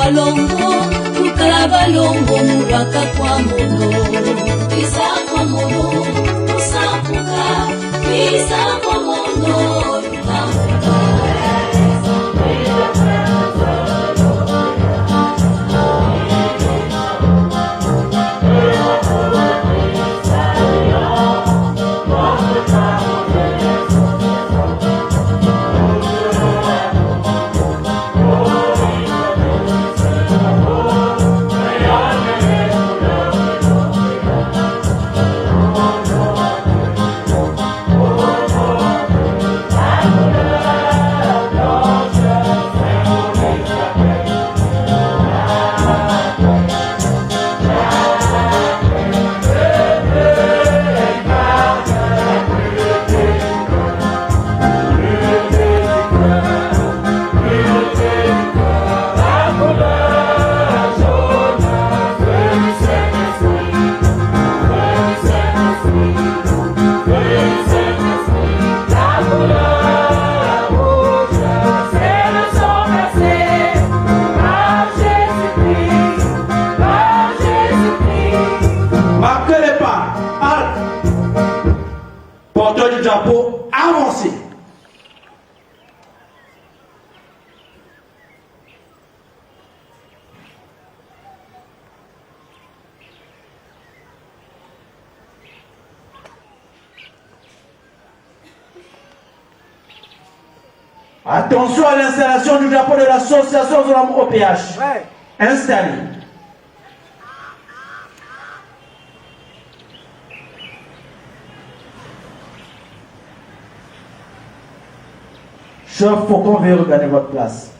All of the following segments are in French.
walongo kukala balongo muraka kwa mono pisa kwa mono usapuka pisa kwa mono Attention à l'installation du drapeau de l'association de l'homme OPH. Ouais. Installé. Chef Faucon, veuillez regagner votre place.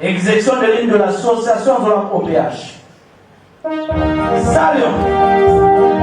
Exécution des lignes de l'association de l'homme OPH. Salut.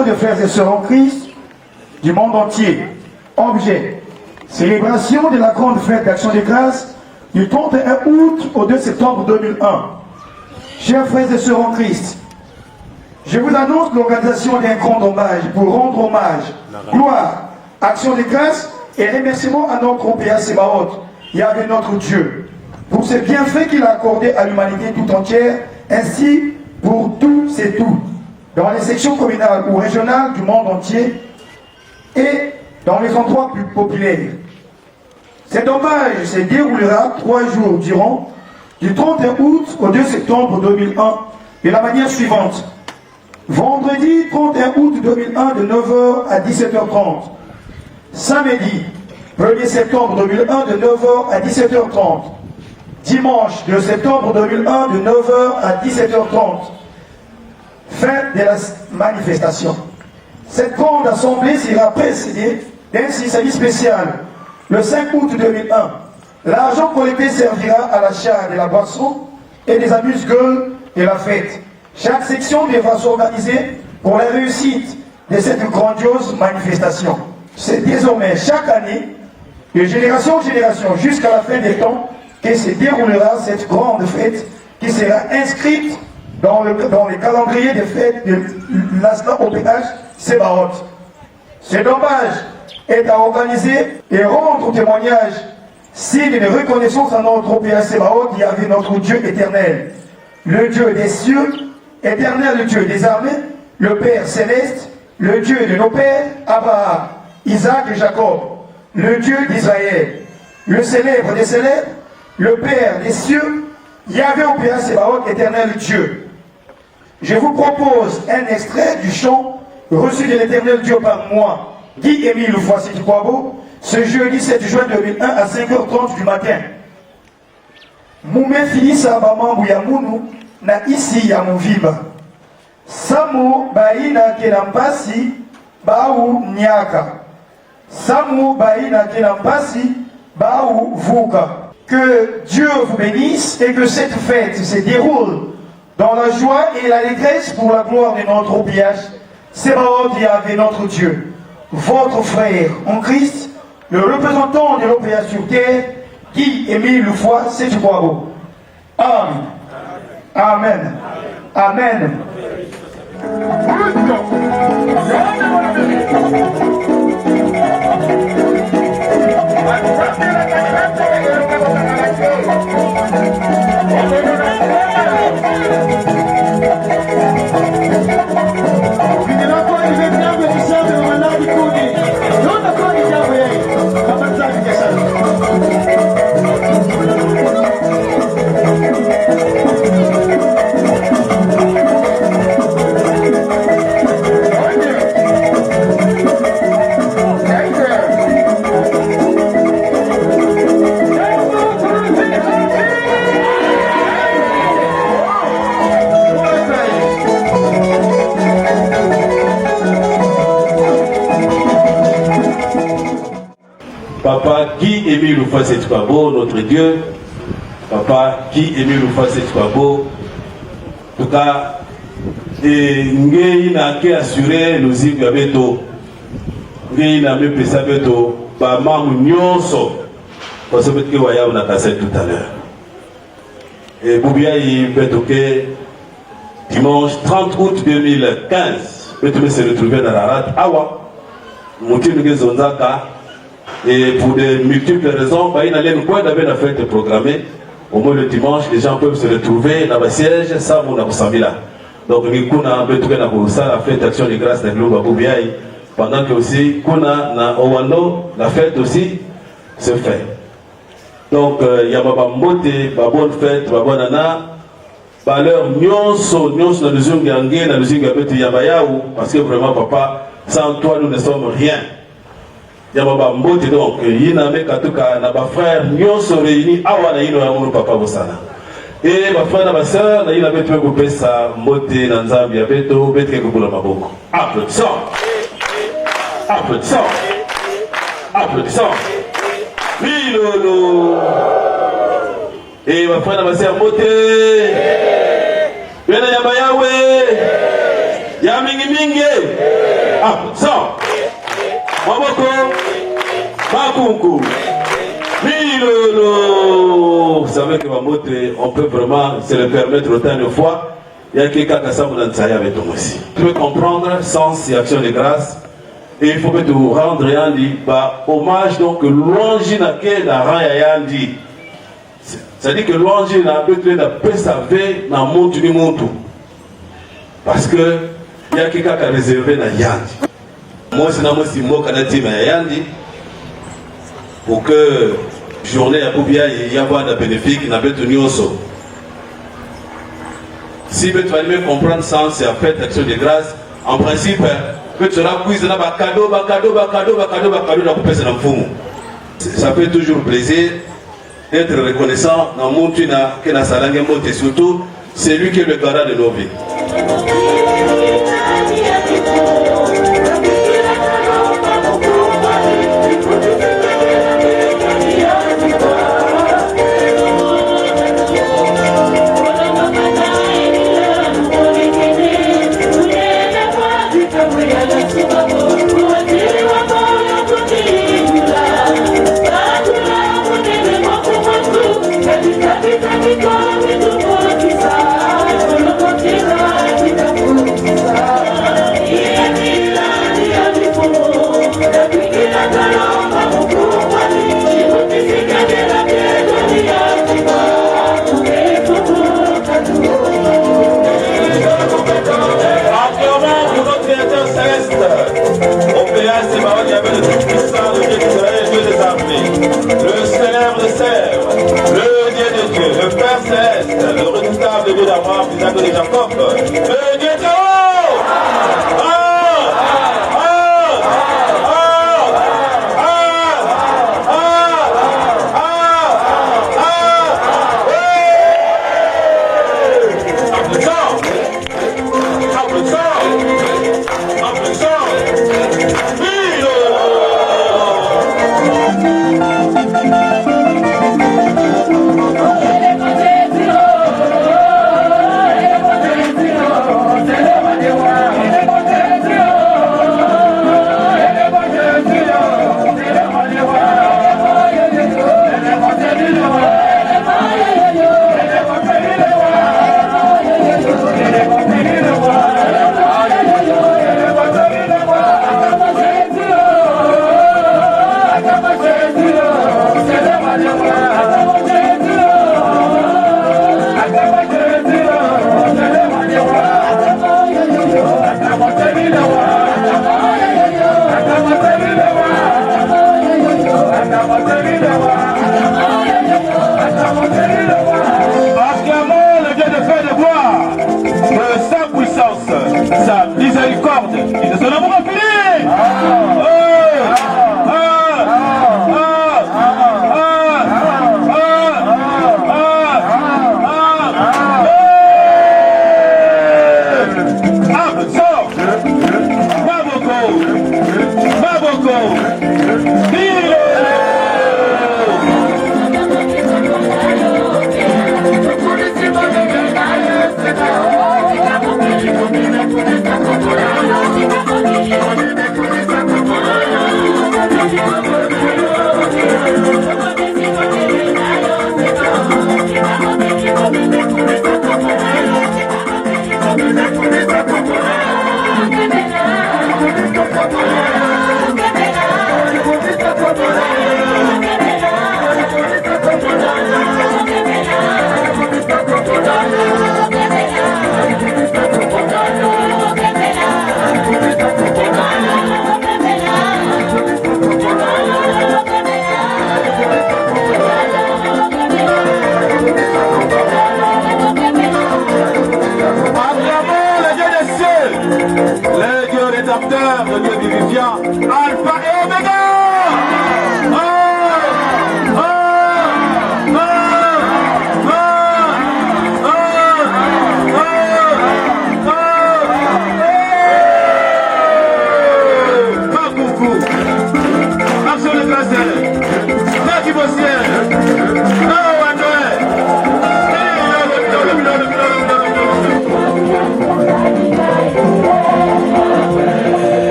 organisation des frères et sœurs en Christ du monde entier. Objet, célébration de la grande fête d'Action des Grâces du 31 août au 2 septembre 2001. Chers frères et sœurs en Christ, je vous annonce l'organisation d'un grand hommage pour rendre hommage, gloire, Action des Grâces et remerciement à notre OPA Sebaot, Yahvé notre Dieu, pour ses bienfaits qu'il a accordés à l'humanité tout entière, ainsi pour tous et toutes, dans les sections communales ou régionales du monde entier et dans les endroits plus populaires. Cet hommage se déroulera 3 jours durant, du 31 août au 2 septembre 2001, de la manière suivante. Vendredi 31 août 2001 de 9h à 17h30. Samedi 1er septembre 2001 de 9h à 17h30. Dimanche 2 septembre 2001 de 9h à 17h30. Fin de la manifestation. Cette grande assemblée sera précédée d'un service spécial le 5 août 2001. L'argent collecté servira à l'achat de la boisson et des amuse-gueules de la fête. Chaque section devra s'organiser pour la réussite de cette grandiose manifestation. C'est désormais chaque année, de génération en génération, jusqu'à la fin des temps, que se déroulera cette grande fête qui sera inscrite dans le calendrier des fêtes de l'Asla OPH Sebaot. Cet hommage est à organiser et rendre témoignage signe de reconnaissance à notre OPH Sebaot, Yahvé notre Dieu éternel, le Dieu des cieux, éternel le Dieu des armées, le Père céleste, le Dieu de nos pères, Abraham, Isaac et Jacob, le Dieu d'Israël, le célèbre des célèbres, le Père des cieux, Yahvé OPH Sebaot, éternel Dieu. Je vous propose un extrait du chant reçu de l'éternel Dieu par moi, Guy-Émile Foissi-Kwabo, ce jeudi 7 juin 2001 à 5h30 du matin. Mume finisa bamambu ya munu na isi ya muviba. Samu baina kenampasi bau nyaka. Samu baina kenampasi bau vuka. Que Dieu vous bénisse et que cette fête se déroule dans la joie et l'allégresse pour la gloire de notre OPH Sebaot Yahvé notre Dieu. Votre frère en Christ, le représentant de l'OPH sur terre, Guy-Émile Foissi-Kwabo. Amen. Amen. Amen. Papa Guy-Émile Foissi-Kwabo, notre Dieu, Papa Guy-Émile Foissi-Kwabo, en tout cas, il n'a qu'à assurer le zig à Beto, il n'a même pas Beto, Bamam Nyonso, parce que vous voyez, on a passé tout à l'heure. Et Boubia, il fait dimanche 30 août 2015, Beto s'est retrouvé dans la rade Awa, Mouti Zonzaka. Et pour de multiples raisons, il y a une fête programmée. Au moins le dimanche, les gens peuvent se retrouver dans le siège, ça, on a là. Donc, nous avons la fête d'action de grâce de Glomba Boubiaï. Pendant que aussi, la fête aussi se fait. Donc, il y a ma bonne fête, ma bonne année. Valeur, nyonso, na luzungi angé, na luzungi abetu yabayaou, parce que vraiment, papa, sans toi, nous ne sommes rien. Yababa mbote donc yina meka tuka na ba frère nyonso réunis awa na yino ya munu papa bosana et ba frère na ba sœur na yina betu ko pesa mbote na nzambi ya beto betre ko bula maboko applaudissons applaudissons applaudissons Milolo et ba frère na ba sœur mbote bena yaba yawe ya mingi mingi Sans Maboko Bakunku Milolo. Vous savez que on peut vraiment se le permettre autant de fois. Il y a quelqu'un qui a ça avec toi aussi. Tu peux comprendre sens et action de grâce. Et il faut que tu rendes Yandi hommage donc l'ouange n'a que la rang Yandi. C'est-à-dire que l'ouange n'a pas de préserver dans le monde du monde. Parce que il y a quelqu'un qui a réservé dans Yandi. Moi, c'est un mot qui a dit Yandi pour que journée à Koubia y avoir des bénéfices qui n'avaient tenu au saut. Si tu vas mieux comprendre le sens, c'est la fête d'action de grâce. En principe, que tu as quiz dans cadeau, ça fait toujours plaisir d'être reconnaissant dans le monde qui n'a sa langue et surtout, c'est lui qui est le garant de nos vies.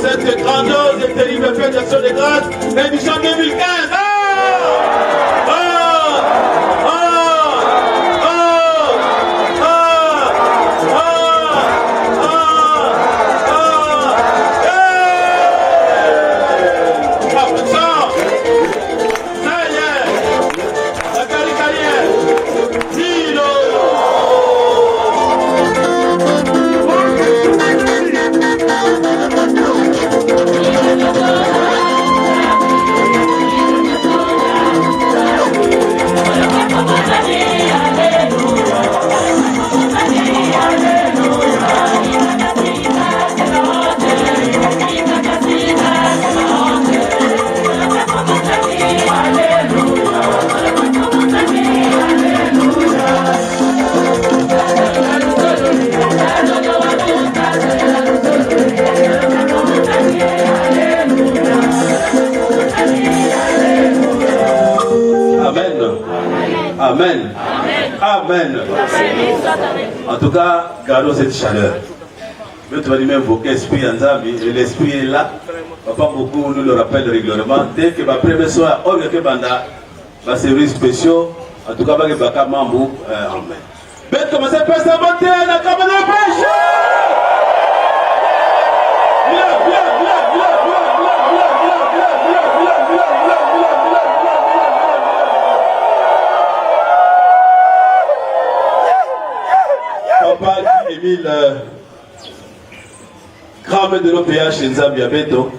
cette grandiose et terrible fête d'Action de grâce, édition 2015. Amen. Amen. En tout cas, gardons cette chaleur. Mais tu vas même invoquer l'esprit en Zambie, et l'esprit est là. Papa beaucoup nous le rappelle régulièrement. Dès que ma première soirée, on vient que banda, ma service spéciaux, en tout cas, il va y avoir Mambo. Amen. Mais commencez à passer à monter à la caméra de pêche. Papa Émile, grand-mère de l'OPH en Zambia Beto,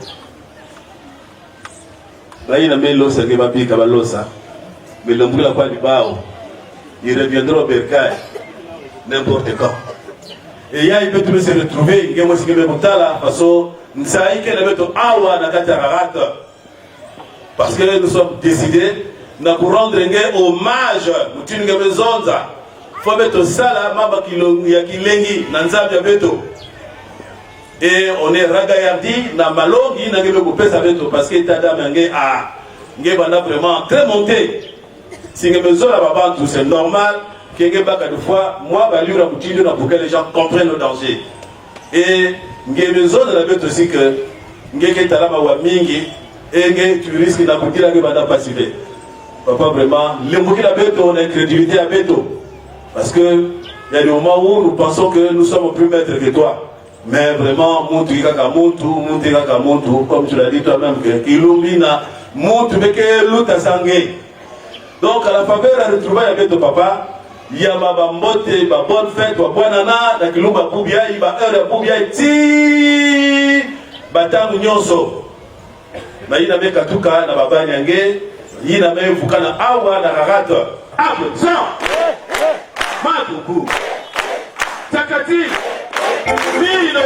il a mis l'os qui va piquer à l'osa, mais l'homme qui l'a pas du bao, il reviendra au Bercail n'importe quand. Et il peut se retrouver, il y a aussi qui parce que nous avons awa na katararat, parce que nous sommes décidés de rendre un hommage, nous avons besoin faut mettre ça là, mama kilengi nanzambia beto. Et on est ragayardi na malongi na ngebe kopesa beto parce que tada mangé a ngebana vraiment très monté. Si ngebe zola babantu c'est normal que ngeba ka de fois moi balura mutindo na pour que les gens comprennent le danger. Et ngebe zola la beto aussi que ngeke talama wa mingi et ngé tu risques na kutila ngebana passiver. Papa vraiment lemboki la beto on a une crédibilité à beto. Parce que il y a des moments où nous pensons que nous sommes plus maîtres que toi. Mais vraiment, comme tu l'as dit toi-même, que illumina, donc à la faveur de retrouver avec ton papa, il y a ma bonne fête, ma bonne nana, la kilumba boubia, il va heure boubia, ti batang nyonso. Na ina me katuka na baba nyange, ina me fukana awa na ragata. Amen. Madugu Takati Milo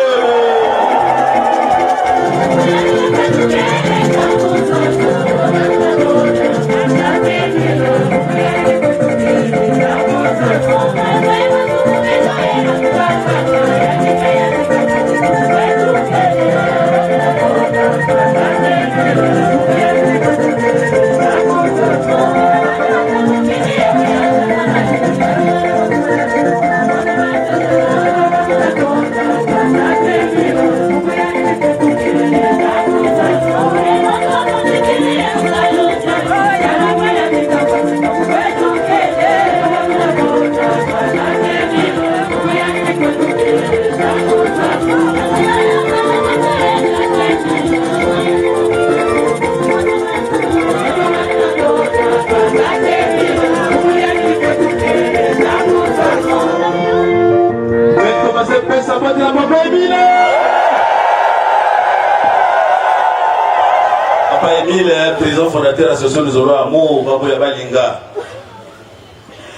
Papa Émile, président fondateur de l'association des Olo Amour, Babo Yabalinga.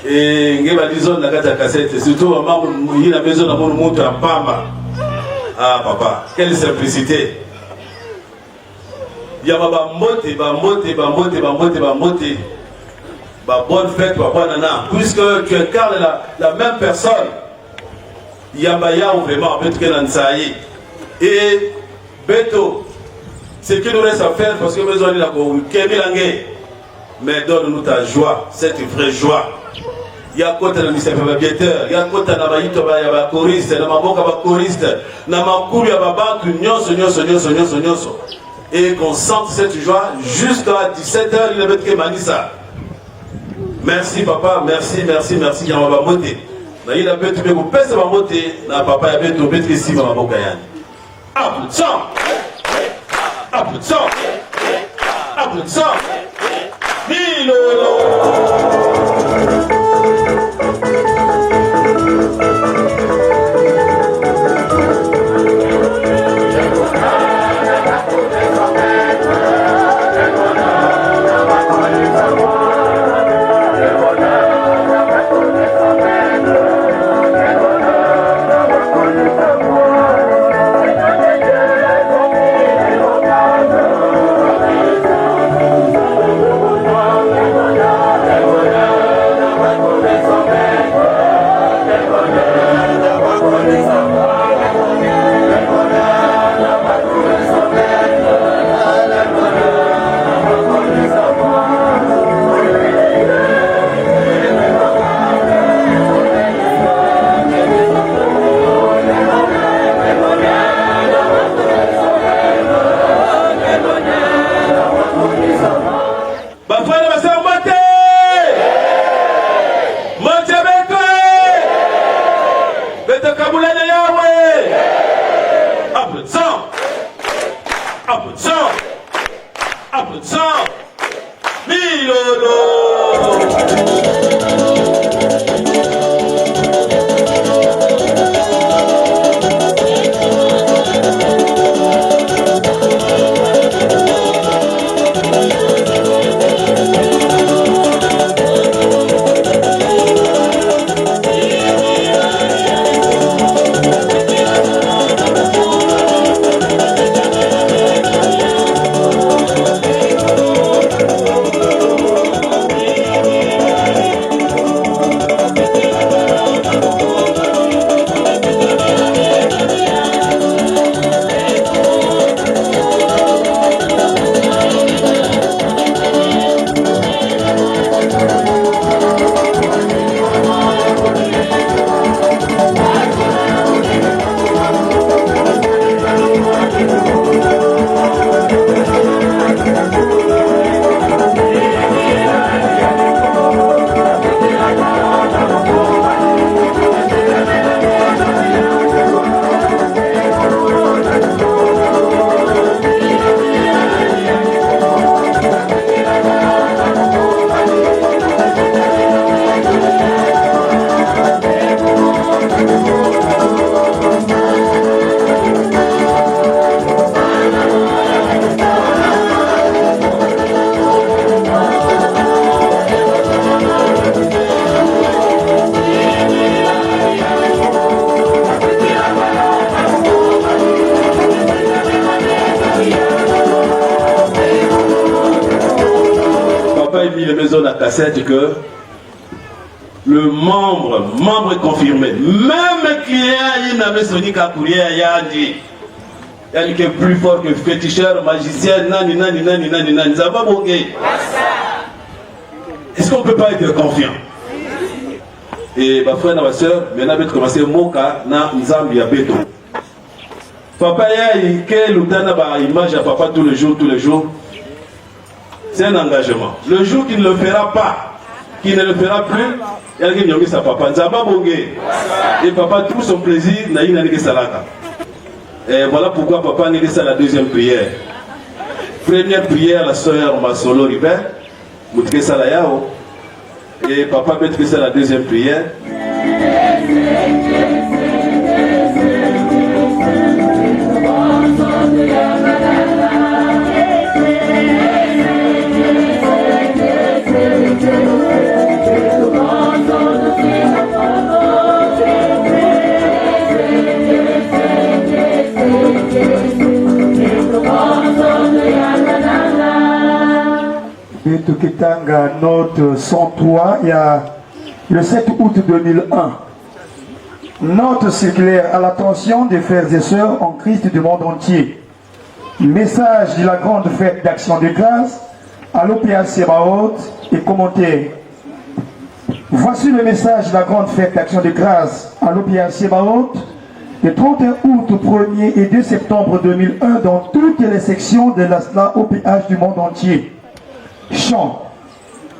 Et il y a des zones dans la cassette, surtout il y a besoin d'avoir une montre en Pamba. Ah papa, quelle simplicité. Il y a Bambote. Bonne fête, papa Nana. Puisque tu incarnes la même personne. Il y a vraiment Beto Kenansaï. Et Beto, ce qui nous reste à faire, parce que nous avons dit mais donne-nous ta joie, cette vraie joie. ya kota na misafa ba biateur ya kota na baito ba ya ba choriste na maboka ba choriste na makulu ya babantu nyonso et qu'on sente cette joie jusqu'à 17h il avait que Manissa. Merci papa, merci ya ba moté na il a betu ko pesa ba moté na papa ya betu betu que sima maboka yani applaudissons que le membre est confirmé. Même client, il n'avait sonné qu'à courrier, il a dit. Il est plus fort que féticheur, magicien, nani. Ça va bonguer. Est-ce qu'on ne peut pas être confiant? Et ma frère et ma soeur, maintenant, je vais commencer à moka na Nzambi ya beto. Papa, il y a une image à papa tous les jours. C'est un engagement. Le jour qu'il ne le fera pas, qu'il ne le fera plus, il y a quelqu'un qui sa papa. Nzamba bongé. Et papa trouve son plaisir, n'a pas salaka. Et voilà pourquoi papa n'est pas la deuxième prière. Première prière, la soeur Masolo Ribert, Moutke Salayao. Et papa met que c'est la deuxième prière. Tukitanga, note 103, il y a le 7 août 2001. Note circulaire à l'attention des frères et sœurs en Christ du monde entier. Message de la grande fête d'action de grâce à l'OPA Sébaot et commentaire. Voici le message de la grande fête d'Action de grâce à l'OPAC Baot, le 31 août, 1er et 2 septembre 2001 dans toutes les sections de l'ASLA OPH du monde entier. Chant.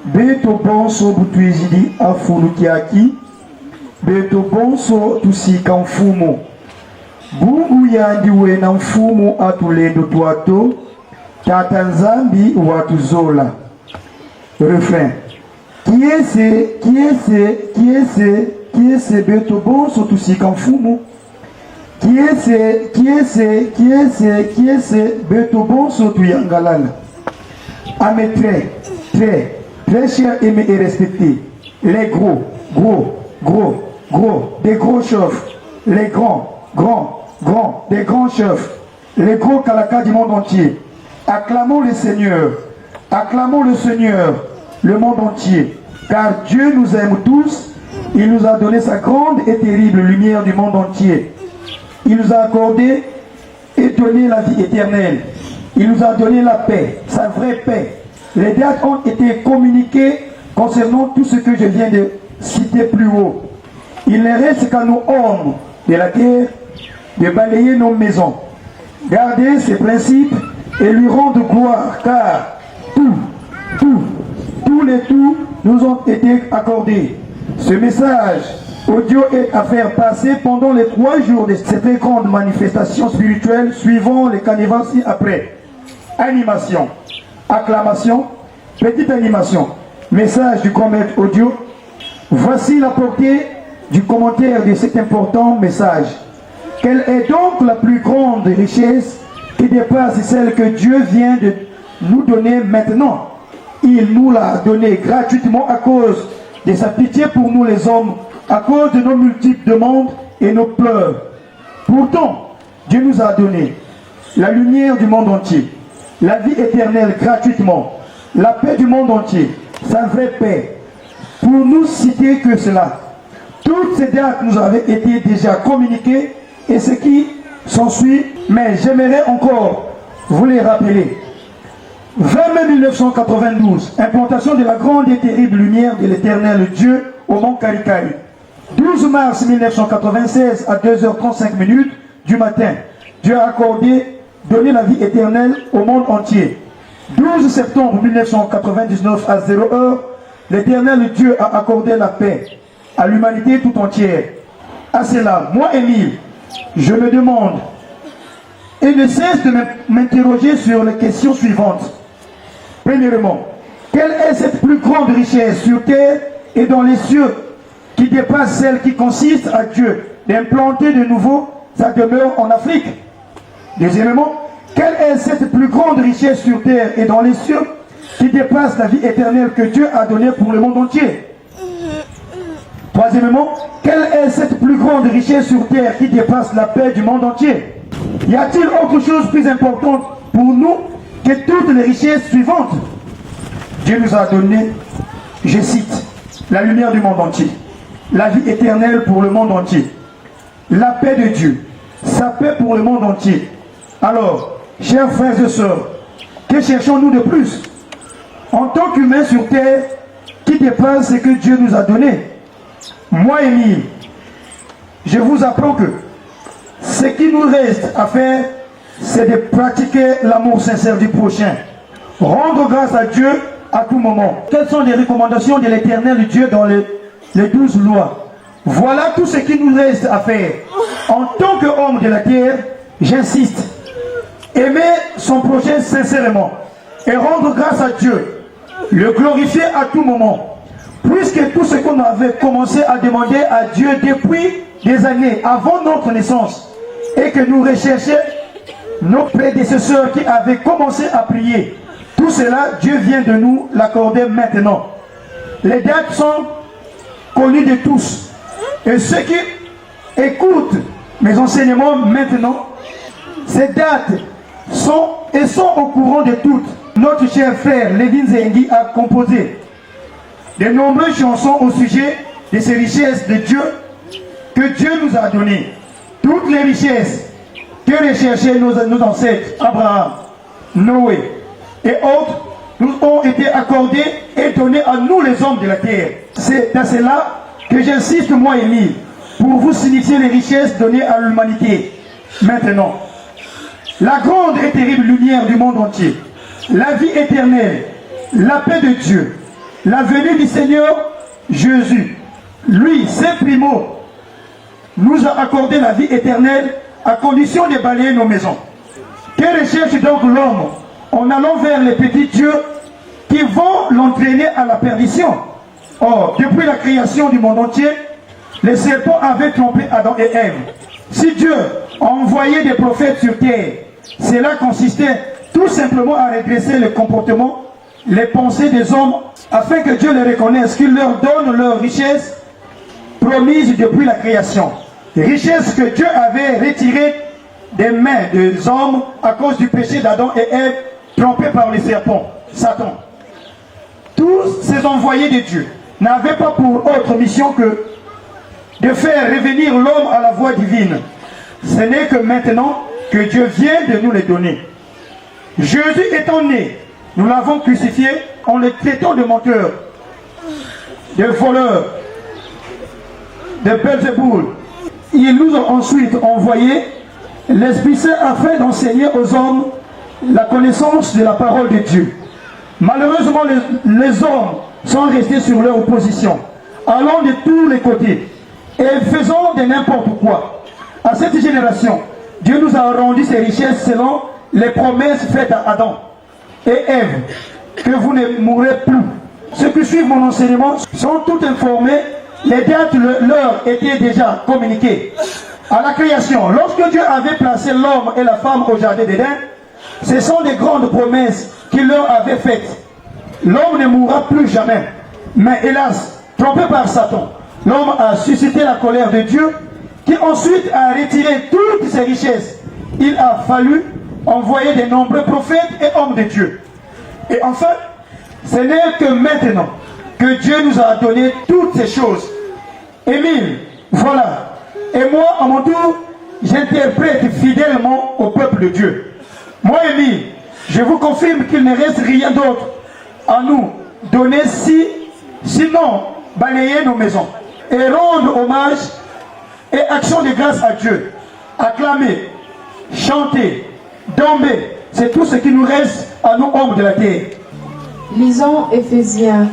Beto bonso butuizidi afulukiaki, beto bonso tusika mfumo. Bungu yandiwe na mfumo atulendo tuato, tata nzambi watuzola. Refrain. Qui est ce beto bonso tusika mfumo? Qui est ce beto bonso tuyangalala? À mes très chers, aimés et respectés, les gros, des gros chefs, les grands, des grands chefs, les gros calakas du monde entier, acclamons le Seigneur, le monde entier, car Dieu nous aime tous, il nous a donné sa grande et terrible lumière du monde entier. Il nous a accordé et donné la vie éternelle. Il nous a donné la paix, sa vraie paix. Les dates ont été communiquées concernant tout ce que je viens de citer plus haut. Il ne reste qu'à nos hommes de la terre de balayer nos maisons, garder ses principes et lui rendre gloire, car tous les tout nous ont été accordés. Ce message audio est à faire passer pendant les 3 jours de cette grande manifestation spirituelle suivant les carnivals ci-après. Animation, acclamation, petite animation, message du grand maître audio. Voici la portée du commentaire de cet important message. Quelle est donc la plus grande richesse qui dépasse celle que Dieu vient de nous donner maintenant? Il nous l'a donnée gratuitement à cause de sa pitié pour nous les hommes, à cause de nos multiples demandes et nos pleurs. Pourtant, Dieu nous a donné la lumière du monde entier, la vie éternelle gratuitement, la paix du monde entier, sa vraie paix. Pour nous citer que cela, toutes ces dates nous avaient été déjà communiquées et ce qui s'ensuit, mais j'aimerais encore vous les rappeler. 20 mai 1992, implantation de la grande et terrible lumière de l'éternel Dieu au mont Karikari. 12 mars 1996 à 2h35 du matin, Dieu a donné la vie éternelle au monde entier. 12 septembre 1999 à 0h, l'éternel Dieu a accordé la paix à l'humanité tout entière. À cela, moi, Émile, je me demande et ne cesse de m'interroger sur les questions suivantes. Premièrement, quelle est cette plus grande richesse sur terre et dans les cieux qui dépasse celle qui consiste à Dieu d'implanter de nouveau sa demeure en Afrique? Deuxièmement, quelle est cette plus grande richesse sur terre et dans les cieux qui dépasse la vie éternelle que Dieu a donnée pour le monde entier? Troisièmement, quelle est cette plus grande richesse sur terre qui dépasse la paix du monde entier? Y a-t-il autre chose plus importante pour nous que toutes les richesses suivantes? Dieu nous a donné, je cite, la lumière du monde entier, la vie éternelle pour le monde entier, la paix de Dieu, sa paix pour le monde entier. Alors, chers frères et sœurs, que cherchons-nous de plus en tant qu'humains sur terre qui dépasse ce que Dieu nous a donné? Moi, Émile, je vous apprends que ce qui nous reste à faire, c'est de pratiquer l'amour sincère du prochain, rendre grâce à Dieu à tout moment. Quelles sont les recommandations de l'éternel Dieu dans les 12 lois? Voilà tout ce qui nous reste à faire. En tant qu'homme de la terre, j'insiste, aimer son prochain sincèrement et rendre grâce à Dieu, le glorifier à tout moment, puisque tout ce qu'on avait commencé à demander à Dieu depuis des années avant notre naissance et que nous recherchions nos prédécesseurs qui avaient commencé à prier, tout cela, Dieu vient de nous l'accorder maintenant. Les dates sont connues de tous. Et ceux qui écoutent mes enseignements maintenant, ces dates sont au courant de toutes. Notre cher frère Lévin Zengi a composé de nombreuses chansons au sujet de ces richesses de Dieu que Dieu nous a données. Toutes les richesses que recherchaient nos ancêtres, Abraham, Noé et autres, nous ont été accordés et donnés à nous les hommes de la terre. C'est dans cela que j'insiste, moi Émile, pour vous signifier les richesses données à l'humanité. Maintenant, la grande et terrible lumière du monde entier, la vie éternelle, la paix de Dieu, la venue du Seigneur Jésus, lui, Saint Primo, nous a accordé la vie éternelle à condition de balayer nos maisons. Que recherche donc l'homme en allant vers les petits dieux qui vont l'entraîner à la perdition? Or, depuis la création du monde entier, les serpents avaient trompé Adam et Ève. Si Dieu a envoyé des prophètes sur terre, cela consistait tout simplement à redresser le comportement, les pensées des hommes, afin que Dieu les reconnaisse, qu'il leur donne leur richesse promise depuis la création. Richesse que Dieu avait retirée des mains des hommes à cause du péché d'Adam et Ève, trompés par les serpents, Satan. Tous ces envoyés de Dieu n'avaient pas pour autre mission que de faire revenir l'homme à la voie divine. Ce n'est que maintenant que Dieu vient de nous les donner. Jésus étant né, nous l'avons crucifié en le traitant de menteur, de voleur, de Belzéboul. Il nous a ensuite envoyé l'Esprit Saint afin d'enseigner aux hommes la connaissance de la parole de Dieu. Malheureusement, les hommes sont restés sur leur position, allant de tous les côtés et faisant de n'importe quoi. À cette génération, Dieu nous a rendu ses richesses selon les promesses faites à Adam et Ève, que vous ne mourrez plus. Ceux qui suivent mon enseignement sont tous informés. Les dates leur étaient déjà communiquées. À la création, lorsque Dieu avait placé l'homme et la femme au jardin d'Éden, ce sont des grandes promesses qu'il leur avait faites. L'homme ne mourra plus jamais. Mais hélas, trompé par Satan, l'homme a suscité la colère de Dieu, qui ensuite a retiré toutes ses richesses. Il a fallu envoyer de nombreux prophètes et hommes de Dieu. Et enfin, ce n'est que maintenant que Dieu nous a donné toutes ces choses. Émile, voilà. Et moi, à mon tour, j'interprète fidèlement au peuple de Dieu. Moi, Émile, je vous confirme qu'il ne reste rien d'autre à nous donner sinon balayer nos maisons et rendre hommage et action de grâce à Dieu. Acclamer, chanter, domber, c'est tout ce qui nous reste à nous, hommes de la terre. Lisons Éphésiens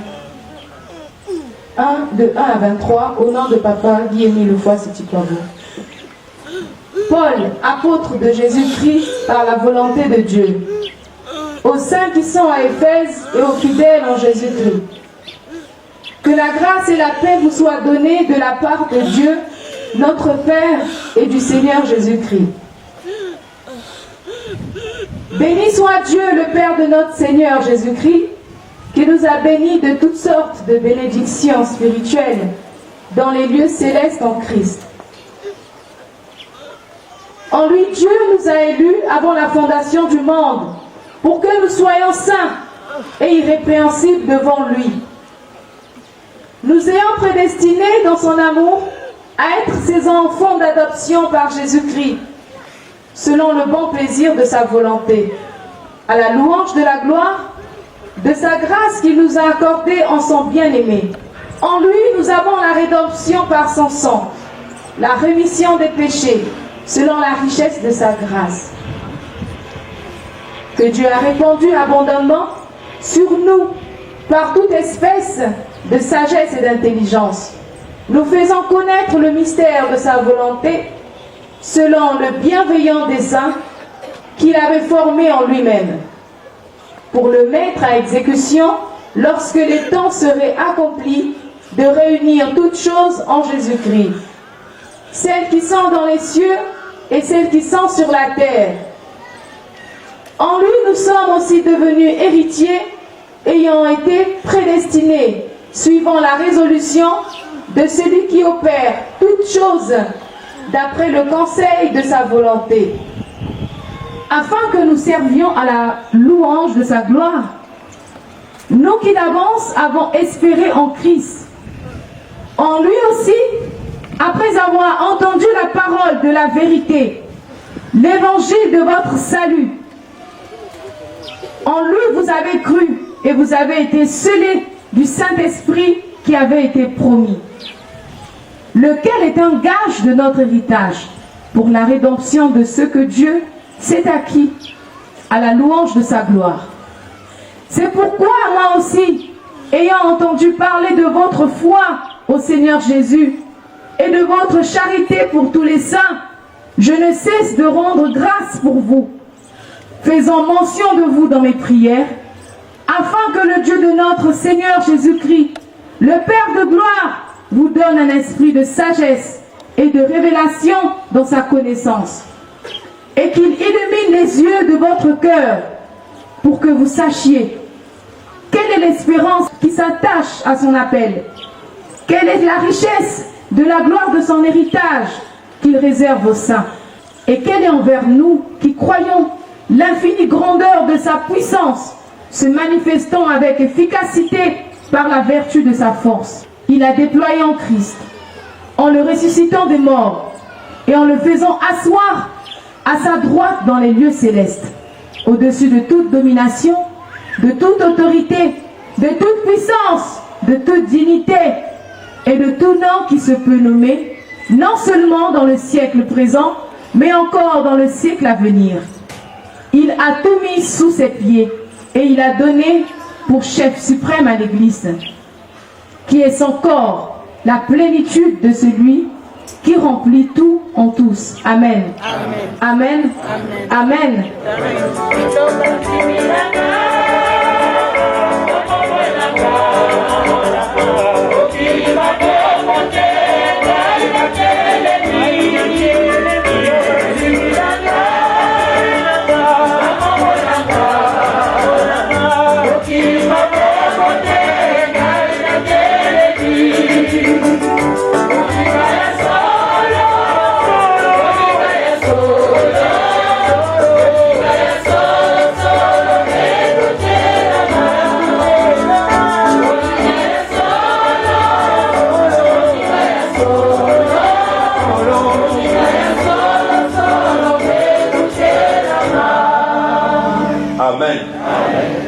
1, de 1 à 23, au nom de Papa Guy-Émile Loufoy-Sitikwabo. Paul, apôtre de Jésus-Christ par la volonté de Dieu, aux saints qui sont à Éphèse et aux fidèles en Jésus-Christ. Que la grâce et la paix vous soient données de la part de Dieu, notre Père, et du Seigneur Jésus-Christ. Béni soit Dieu, le Père de notre Seigneur Jésus-Christ, qui nous a bénis de toutes sortes de bénédictions spirituelles dans les lieux célestes en Christ. En lui, Dieu nous a élus avant la fondation du monde, pour que nous soyons saints et irrépréhensibles devant lui. Nous ayons prédestinés dans son amour à être ses enfants d'adoption par Jésus-Christ, selon le bon plaisir de sa volonté, à la louange de la gloire de sa grâce qu'il nous a accordée en son bien-aimé. En lui, nous avons la rédemption par son sang, la rémission des péchés, selon la richesse de sa grâce, que Dieu a répandu abondamment sur nous par toute espèce de sagesse et d'intelligence, nous faisant connaître le mystère de sa volonté, selon le bienveillant dessein qu'il avait formé en lui-même, pour le mettre à exécution lorsque les temps seraient accomplis, de réunir toutes choses en Jésus-Christ, celles qui sont dans les cieux et celles qui sont sur la terre. En lui, nous sommes aussi devenus héritiers, ayant été prédestinés, suivant la résolution de celui qui opère toutes choses d'après le conseil de sa volonté, afin que nous servions à la louange de sa gloire, nous qui d'avance avons espéré en Christ. En lui aussi, après avoir entendu la parole de la vérité, l'évangile de votre salut, en lui vous avez cru, et vous avez été scellés du Saint-Esprit qui avait été promis, lequel est un gage de notre héritage pour la rédemption de ceux que Dieu s'est acquis à la louange de sa gloire. C'est pourquoi moi aussi, ayant entendu parler de votre foi au Seigneur Jésus et de votre charité pour tous les saints, je ne cesse de rendre grâce pour vous, faisant mention de vous dans mes prières, afin que le Dieu de notre Seigneur Jésus-Christ, le Père de gloire, vous donne un esprit de sagesse et de révélation dans sa connaissance, et qu'il illumine les yeux de votre cœur pour que vous sachiez quelle est l'espérance qui s'attache à son appel, quelle est la richesse de la gloire de son héritage qu'il réserve aux saints, et quelle est envers nous qui croyons l'infinie grandeur de sa puissance, se manifestant avec efficacité par la vertu de sa force. Il a déployé en Christ, en le ressuscitant des morts et en le faisant asseoir à sa droite dans les lieux célestes, au-dessus de toute domination, de toute autorité, de toute puissance, de toute dignité et de tout nom qui se peut nommer, non seulement dans le siècle présent, mais encore dans le siècle à venir. Il a tout mis sous ses pieds et il a donné pour chef suprême à l'Église, qui est son corps, la plénitude de celui qui remplit tout en tous. Amen. Amen. Amen. Amen.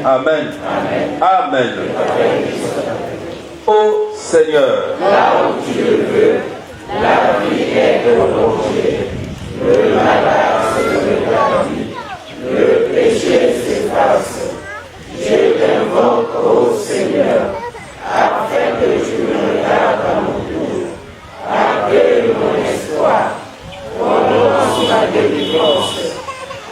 Amen. Amen. Ô Seigneur, là où tu le veux, la vie est prolongée, le malheur se rétablit, le péché s'efface. Je t'invoque, ô Seigneur, afin que tu me regardes à mon tour. Accueille mon espoir, prononce ma délivrance,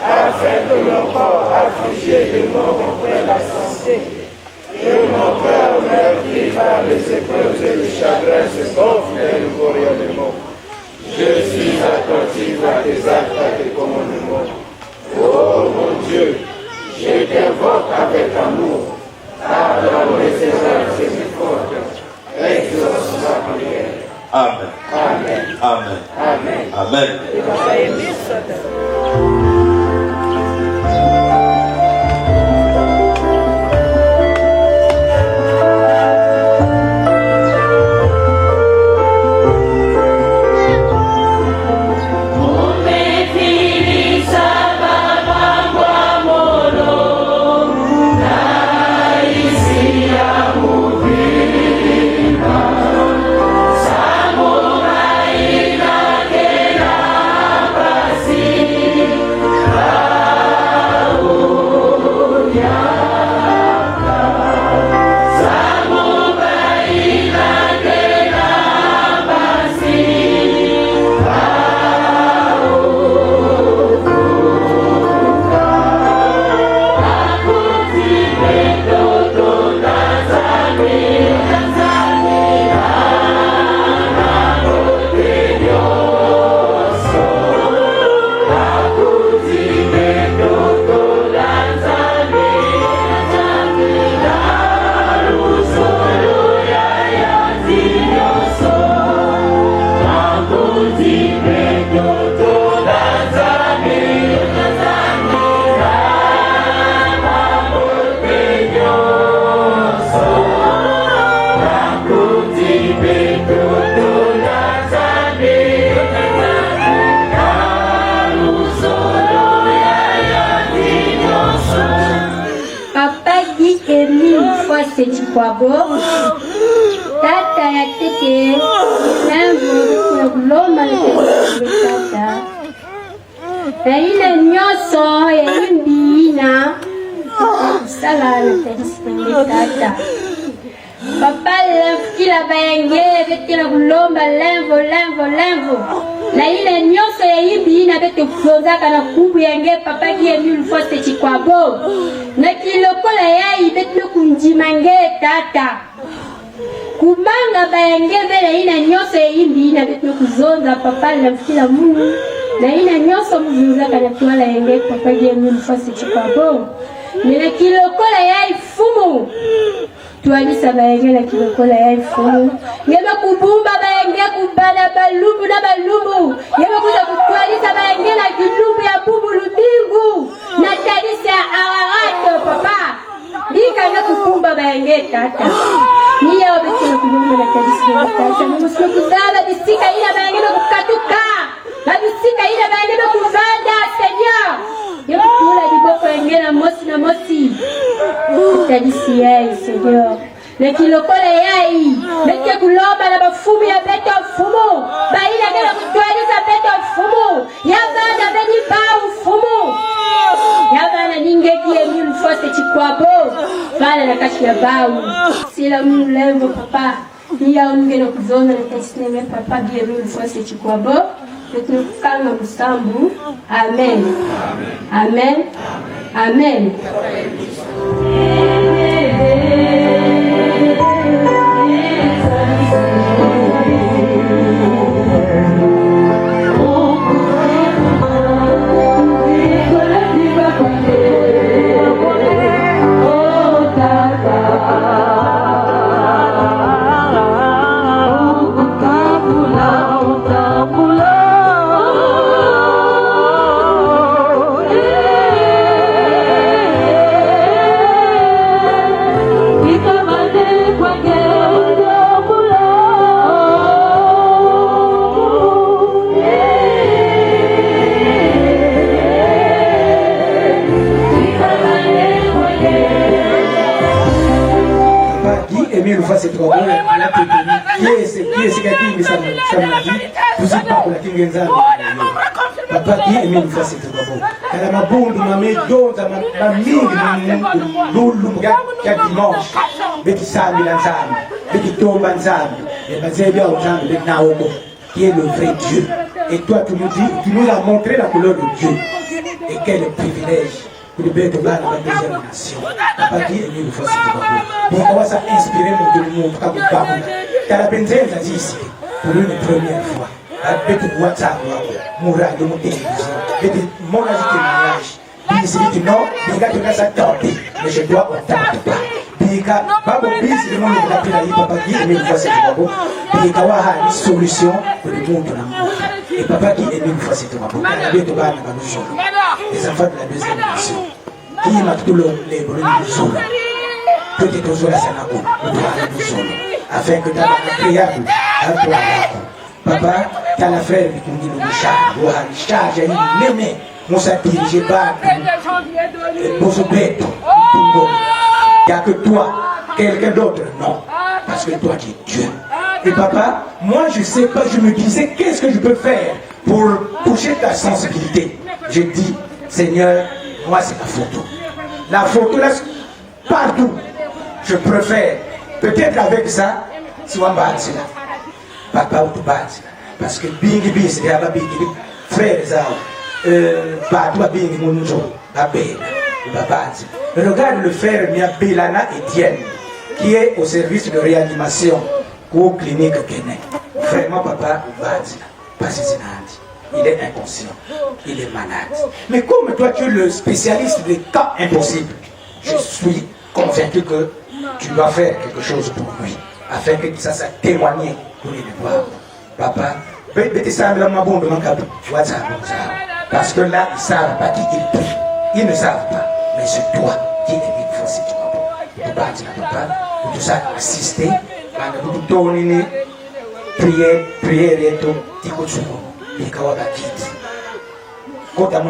afin que mon corps affligé de mort reprenne la santé, que mon cœur meurtri par les épreuves et le chagrin se gonfle d'un nouveau rayonnement. Je suis attentif à tes actes, à tes commandements. Oh mon Dieu, je t'invoque avec amour. Pardonne mes erreurs et mes fautes. Exauce ma prière. Amen. Amen. Amen. Amen. Amen. Mufose Chikwabo tata ya tete lambo ya kuloma tata na ile nyoso ya imbina sala na tata papa kila bayenge betela kulomba lemvo na ile nyoso ya imbina bete kufozaka na kubu yange papa ki Mufose Chikwabo na kilokola yai bete kunjimange tata kumanga bayenge bele ina nyoso ya imbina bete kuzonza papa kila munu na ina nyoso muzunza kana tuala yenge papa ki Mufose Chikwabo nile kilokola yai fumu tualisa bayenge na kilokola yai fumu ngeba kubumba bayenge kubana balumbu na balumbu ngeba kuza kutualisa bayenge na kilumbu ya bubu lubingu na talisa awarato papa bika na kubumba bayenge tata niye obekela kubumba na talisa tata mumuswe kuzaba bisika ina bayenge na kukatuka na bisika ina bayenge na kuvanda seigneur ngeba kula diboko yenge na mosi talisi yai seigneur le kilokola yai bete kuloba na bafumu ya beto fumu baila ngela kutwalisa beto fumu yabana beni ba fumu yabana ningeki Mufose Chikwabo bana na kashi ya bau sila mlembo papa niya ungena kuzona na tasneme papa bia Mufose Chikwabo tukanga musambu amen amen amen Mufose Chikwabo la tete qui est ce qui ça m'a dit vous êtes pas pour la kingenzana papa qui Mufose Chikwabo kala mabundu mamedonza mamingi lulu ya dimanche beti sambi la nzambe beti tomba nzambe et bazebe au nzambe beti naoko qui est le vrai Dieu et toi tu nous as montré la couleur de Dieu et quel privilège pour le bête de la deuxième nation. Papa qui est Mufose Chikwabo. Pour qu'on va inspirer mon monde comme Babu. Car la benzène a dit ici, pour une première fois, la bête de WhatsApp, mourra de mon télévision, bête de mon témoignage. Il dit non, il y a de sa tante, mais je dois entendre pas. Bika, Babu Bis, le monde de la Pilaï, Papa qui est Mufose Chikwabo. Bika, a une solution pour le monde de la mort. Et Papa qui est Mufose Chikwabo. La bête de Babu, les enfants de la deuxième nation. Qui m'a tout le monde de Zola. Peut-être aux Zola Sanako, ou de Zola. Afin que tu aies un priable à toi. Papa, tu as la frère qui dit le charge. Ou un charge, il est aimé. On s'est dirigé par Bosobet. Il n'y a que toi, quelqu'un d'autre, non. Parce que toi, tu es Dieu. Et papa, moi je sais pas, je me disais, qu'est-ce que je peux faire pour toucher ta sensibilité? Je dis, Seigneur, moi c'est la photo. La photo là, partout. Je préfère, peut-être avec ça, si on bat là. Papa ou tout bat. Parce que bingi bis, il y a pas bingi, frère ça. Partout à bingi monjo, à Béla, regarde le frère Mia Belana Etienne, qui est au service de réanimation au clinique Kenya. Vraiment papa, bat, il est inconscient, il est malade. Mais comme toi tu es le spécialiste des cas impossibles, je suis convaincu que tu dois faire quelque chose pour lui, afin que ça soit témoigné pour les voir. Papa, parce que là, ils ne savent pas qui il prie. Ils ne savent pas, mais c'est toi qui es Mufose Chikwabo. Tu vas dire papa, tu vas assister, tu vas prier et tout, tu vas dire. Quand tu as un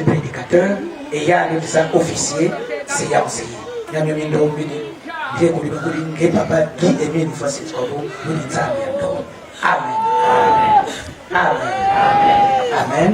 prédicateur et il y a un officier, c'est un nyamyo mindo mbini nge kulibakuli nge papa Guy Emile Lufwasi Twabo muni nzambi ya ndo. Amen. Amen. Amen. Amen.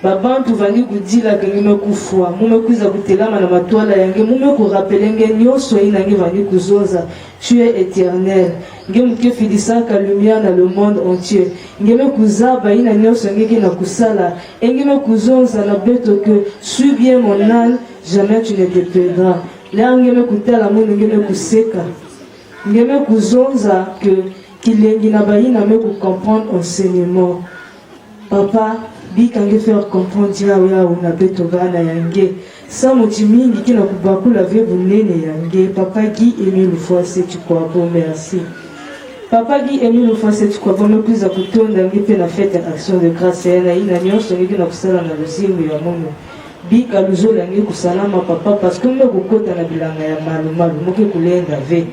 Babantu vangi kudila kenge mekufwa mume kuza kutelama na matwala yange mume kurapelenge nyonso inangi vangi kuzoza. Tu es éternel nge muke filisaka lumière na le monde entier nge me kuzaba ina nyonso ngeki na kusala nge me kuzonza na beto que suis bien mon âne jamais tu ne te perdras la nge me kutala mu nge me kuseka nge me kuzonza que kilengi na baina me ku comprendre enseignement. Papa bikange faire comprendre yawe na beto bana yange sa moti mingi kina kubakula vie bunene yange. Papa Guy Emile Lufwasi Twabo, merci. Papa Guy Emile Lufwasi Twabo me kuza kutonda ngi pe na fête action de grâce ya ina nyonso ngi na kusala na luzimu ya mono bika luzola ngi kusalama papa parce que me kokota na bilanga ya malu moke kulenda ve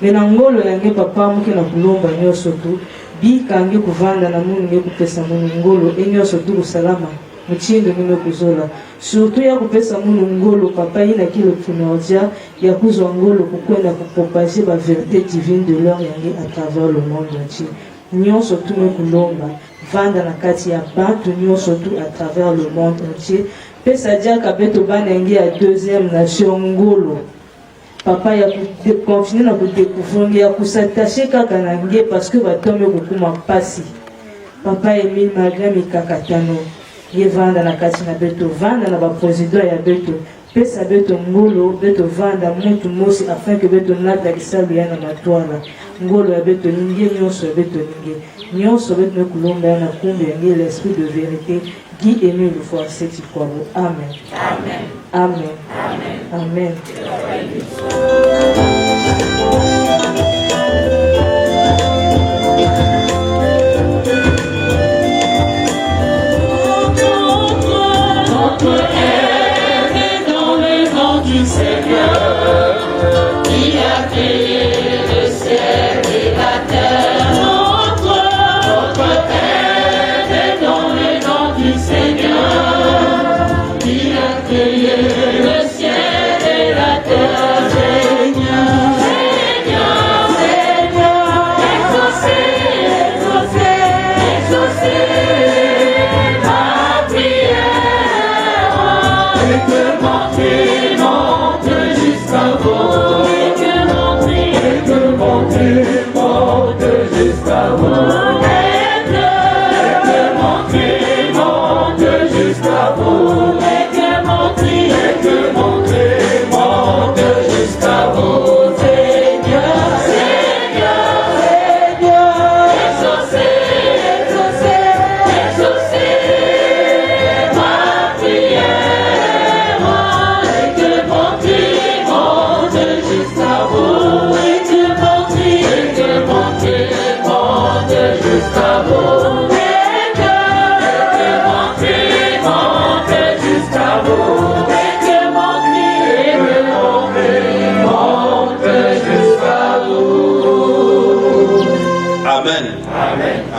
mena ngolo yange papa moke na kulomba nyonso tu bika ngi kuvanda na munu ngi kupesa munu ngolo enyoso tu kusalama muchindo ngi kuzola surtout ya kupesa munu ngolo papa ina kilo primordial ya kuzwa ngolo kukwenda kupropager ba vérité divine de leur yangi à travers le monde entier. Nyonso tu me kulomba vanda na kati ya bantu nyonso tu à travers le monde entier. Pesa dia kabeto bana yangi ya deuxième nation ngolo. Papa ya continuer na découvrir ya kusatacher kaka na nge parce que batombe kokuma pasi. Papa Emile malgré mikakatano ye vanda na kati na beto vanda na ba président ya beto pesa beto ngolo beto vanda mutu mosi afin que beto nata kisalu ya na matwala ngolo ya beto ninge nyonso ya beto ninge nyonso beto kulomba na kumbe yange l'esprit de vérité Guy Emile Lufwasi Twabo. Amen. Amen. Amen. Amen.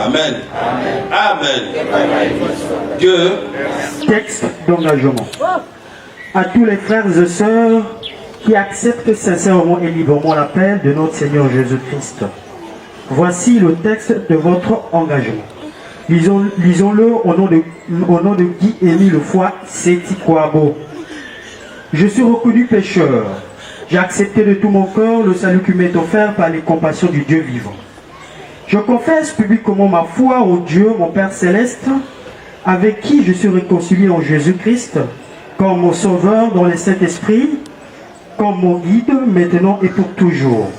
Amen. Amen. Amen. Dieu. Texte d'engagement. À tous les frères et sœurs qui acceptent sincèrement et librement l'appel de notre Seigneur Jésus-Christ. Voici le texte de votre engagement. Lisons-le au nom de Guy Emile Lufwasi Twabo. Je suis reconnu pécheur. J'ai accepté de tout mon cœur le salut qui m'est offert par les compassions du Dieu vivant. Je confesse publiquement ma foi au Dieu, mon Père céleste, avec qui je suis réconcilié en Jésus-Christ, comme mon sauveur dans le Saint-Esprit, comme mon guide maintenant et pour toujours.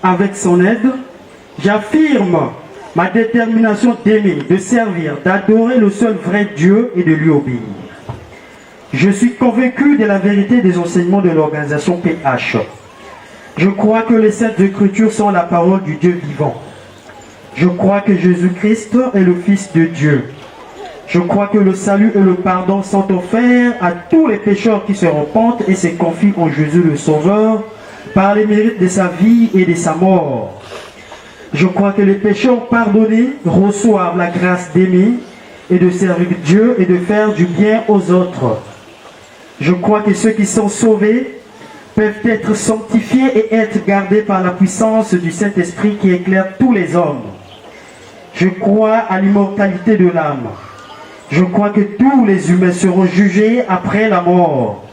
Avec son aide, j'affirme ma détermination d'aimer, de servir, d'adorer le seul vrai Dieu et de lui obéir. Je suis convaincu de la vérité des enseignements de l'organisation PH. Je crois que les Saintes Écritures sont la parole du Dieu vivant. Je crois que Jésus-Christ est le Fils de Dieu. Je crois que le salut et le pardon sont offerts à tous les pécheurs qui se repentent et se confient en Jésus le Sauveur par les mérites de sa vie et de sa mort. Je crois que les pécheurs pardonnés reçoivent la grâce d'aimer et de servir Dieu et de faire du bien aux autres. Je crois que ceux qui sont sauvés peuvent être sanctifiés et être gardés par la puissance du Saint-Esprit qui éclaire tous les hommes. Je crois à l'immortalité de l'âme. Je crois que tous les humains seront jugés après la mort.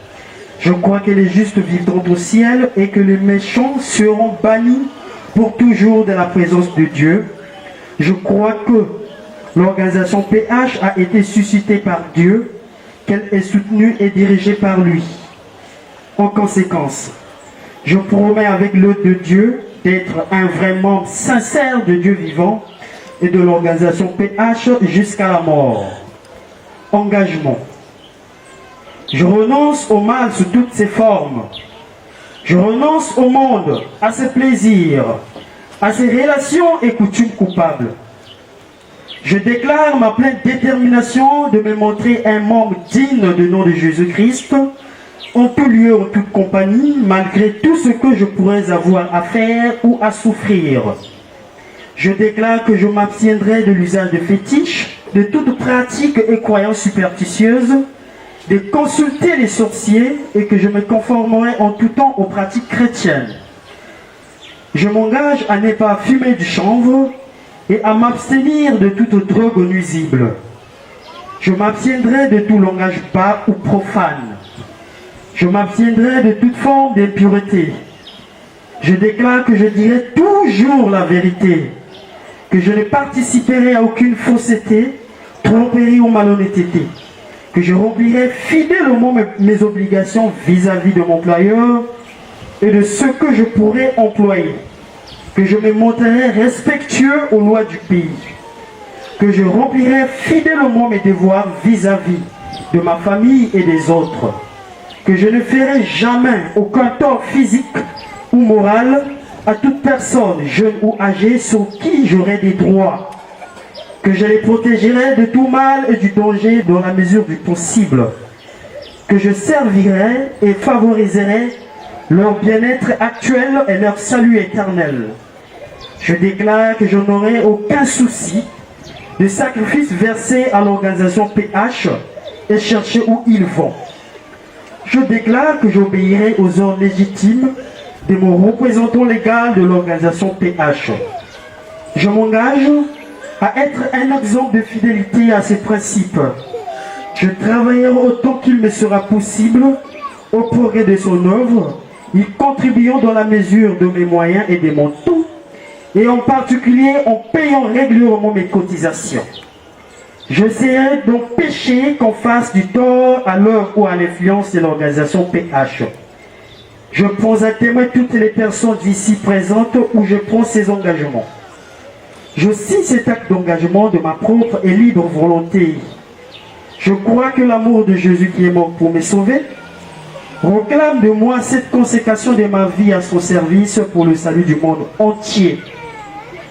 Je crois que les justes vivront au ciel et que les méchants seront bannis pour toujours de la présence de Dieu. Je crois que l'organisation PH a été suscitée par Dieu, qu'elle est soutenue et dirigée par lui. En conséquence, je promets avec l'aide de Dieu d'être un vrai membre sincère de Dieu vivant et de l'organisation PH jusqu'à la mort. Engagement. Je renonce au mal sous toutes ses formes. Je renonce au monde, à ses plaisirs, à ses relations et coutumes coupables. Je déclare ma pleine détermination de me montrer un membre digne du nom de Jésus-Christ, en tout lieu, en toute compagnie, malgré tout ce que je pourrais avoir à faire ou à souffrir. Je déclare que je m'abstiendrai de l'usage de fétiches, de toute pratique et croyance superstitieuse, de consulter les sorciers et que je me conformerai en tout temps aux pratiques chrétiennes. Je m'engage à ne pas fumer du chanvre et à m'abstenir de toute drogue nuisible. Je m'abstiendrai de tout langage bas ou profane. Je m'abstiendrai de toute forme d'impureté. Je déclare que je dirai toujours la vérité, que je ne participerai à aucune fausseté, tromperie ou malhonnêteté, que je remplirai fidèlement mes obligations vis-à-vis de mon employeur et de ce que je pourrai employer, que je me montrerai respectueux aux lois du pays, que je remplirai fidèlement mes devoirs vis-à-vis de ma famille et des autres, que je ne ferai jamais aucun tort physique ou moral à toute personne, jeune ou âgée, sur qui j'aurai des droits, que je les protégerai de tout mal et du danger dans la mesure du possible, que je servirai et favoriserai leur bien-être actuel et leur salut éternel. Je déclare que je n'aurai aucun souci de sacrifice versé à l'organisation PH et chercher où ils vont. Je déclare que j'obéirai aux ordres légitimes de mon représentant légal de l'organisation PH. Je m'engage à être un exemple de fidélité à ses principes. Je travaillerai autant qu'il me sera possible au progrès de son œuvre, y contribuant dans la mesure de mes moyens et de mon tout, et en particulier en payant régulièrement mes cotisations. Je serai donc péché qu'on fasse du tort à l'œuvre ou à l'influence de l'organisation PH. Je prends à témoin toutes les personnes ici présentes où je prends ces engagements. Je signe cet acte d'engagement de ma propre et libre volonté. Je crois que l'amour de Jésus qui est mort pour me sauver réclame de moi cette consécration de ma vie à son service pour le salut du monde entier.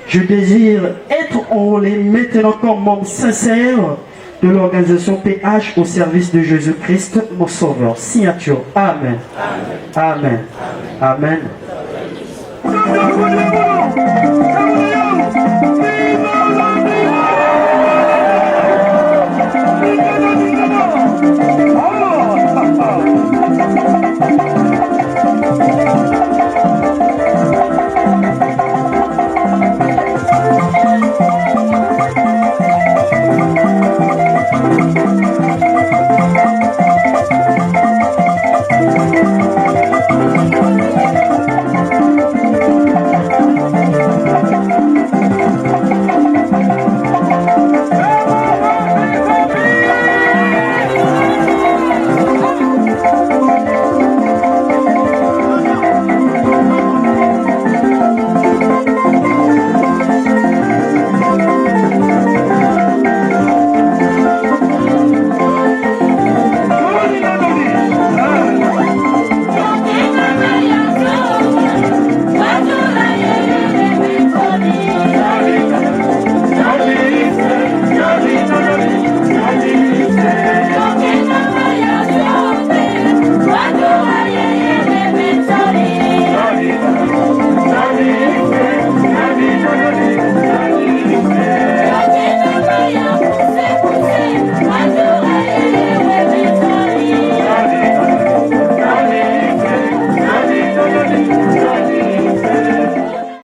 Je désire être enrôlé maintenant comme membre sincère de l'organisation PH au service de Jésus-Christ, mon Sauveur. Signature. Amen. Amen. Amen. Amen.